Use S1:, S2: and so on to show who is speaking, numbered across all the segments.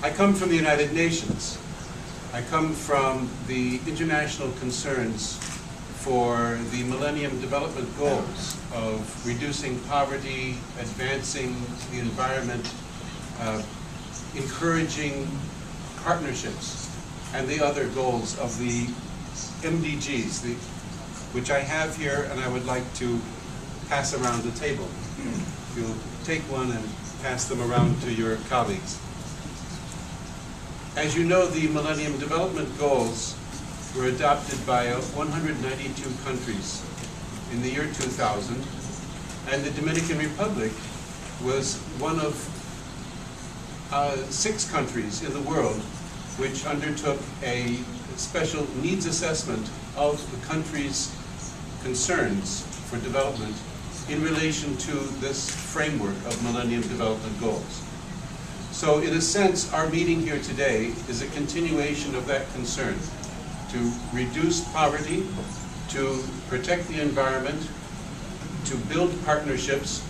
S1: I come from the United Nations. I come from the international concerns for the Millennium Development Goals of reducing poverty, advancing the environment, encouraging partnerships, and the other goals of the MDGs, which I have here and I would like to pass around the table. You'll take one and pass them around to your colleagues. As you know, the Millennium Development Goals were adopted by 192 countries in the year 2000, and the Dominican Republic was one of 6 countries in the world which undertook a special needs assessment of the country's concerns for development in relation to this framework of Millennium Development Goals. So in a sense, our meeting here today is a continuation of that concern to reduce poverty, to protect the environment, to build partnerships,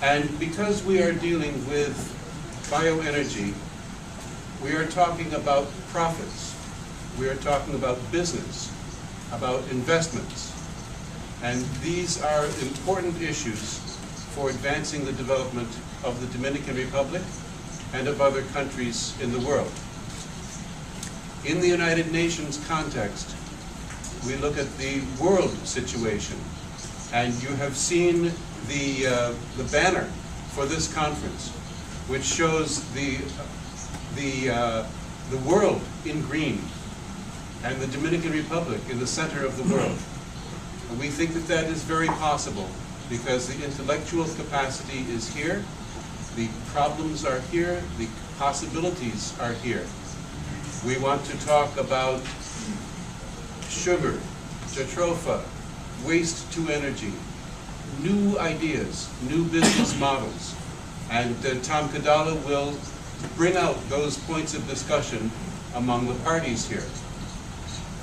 S1: and because we are dealing with bioenergy, we are talking about profits, we are talking about business, about investments, and these are important issues for advancing the development of the Dominican Republic and of other countries in the world. In the United Nations context, we look at the world situation, and you have seen the banner for this conference, which shows the world in green and the Dominican Republic in the center of the world. And we think that that is very possible because the intellectual capacity is here, the problems are here, the possibilities are here. We want to talk about sugar, jatropha, waste to energy, new ideas, new business models. And Tom Kadala will bring out those points of discussion among the parties here.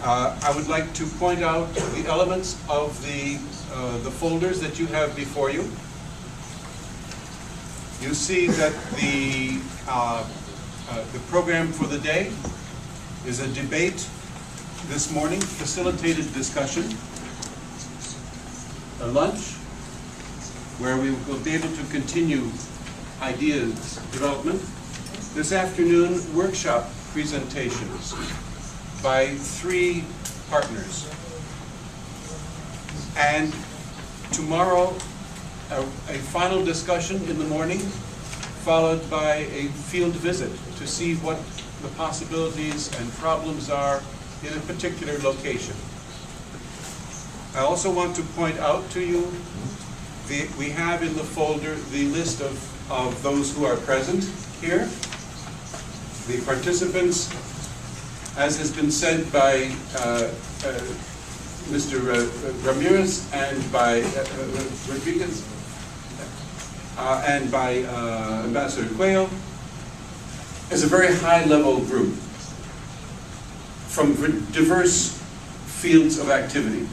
S1: I would like to point out the elements of the folders that you have before you. You see that the program for the day is a debate this morning, facilitated discussion, a lunch, where we will be able to continue ideas development. This afternoon, workshop presentations by 3 partners. And tomorrow, a final discussion in the morning, followed by a field visit to see what the possibilities and problems are in a particular location. I also want to point out to you, we have in the folder the list of those who are present here. The participants, as has been said by Mr. Ramirez and by Rodriguez and by Ambassador Cuello, is a very high-level group from diverse fields of activity.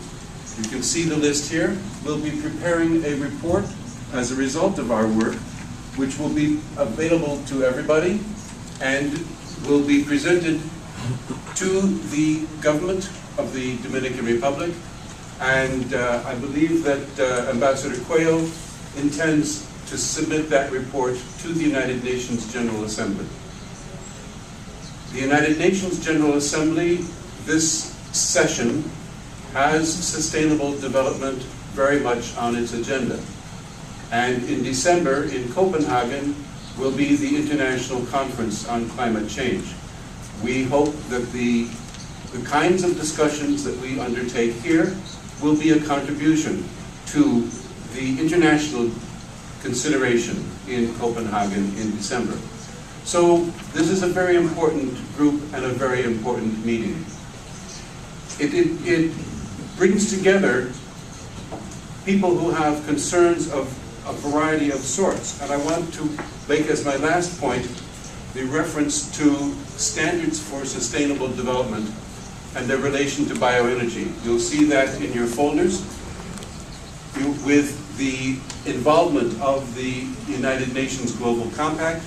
S1: You can see the list here. We'll be preparing a report as a result of our work, which will be available to everybody and will be presented to the government of the Dominican Republic. And I believe that Ambassador Cuello intends to submit that report to the United Nations General Assembly. The United Nations General Assembly, this session, has sustainable development very much on its agenda. And in December, in Copenhagen, will be the International Conference on Climate Change. We hope that the kinds of discussions that we undertake here will be a contribution to the international consideration in Copenhagen in December. So this is a very important group and a very important meeting. It brings together people who have concerns of a variety of sorts. And I want to make as my last point the reference to standards for sustainable development and their relation to bioenergy. You'll see that in your folders with the involvement of the United Nations Global Compact,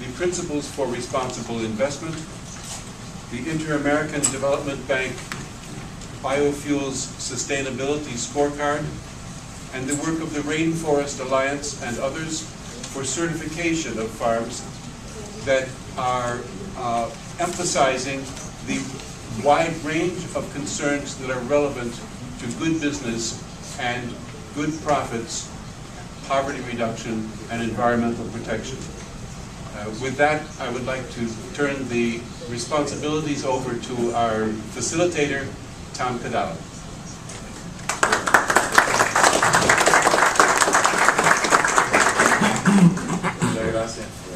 S1: the Principles for Responsible Investment, the Inter-American Development Bank Biofuels Sustainability Scorecard, and the work of the Rainforest Alliance and others for certification of farms that are emphasizing the wide range of concerns that are relevant to good business and good profits, poverty reduction, and environmental protection. With that, I would like to turn the responsibilities over to our facilitator, Tom Cadalla.
S2: Muchas gracias.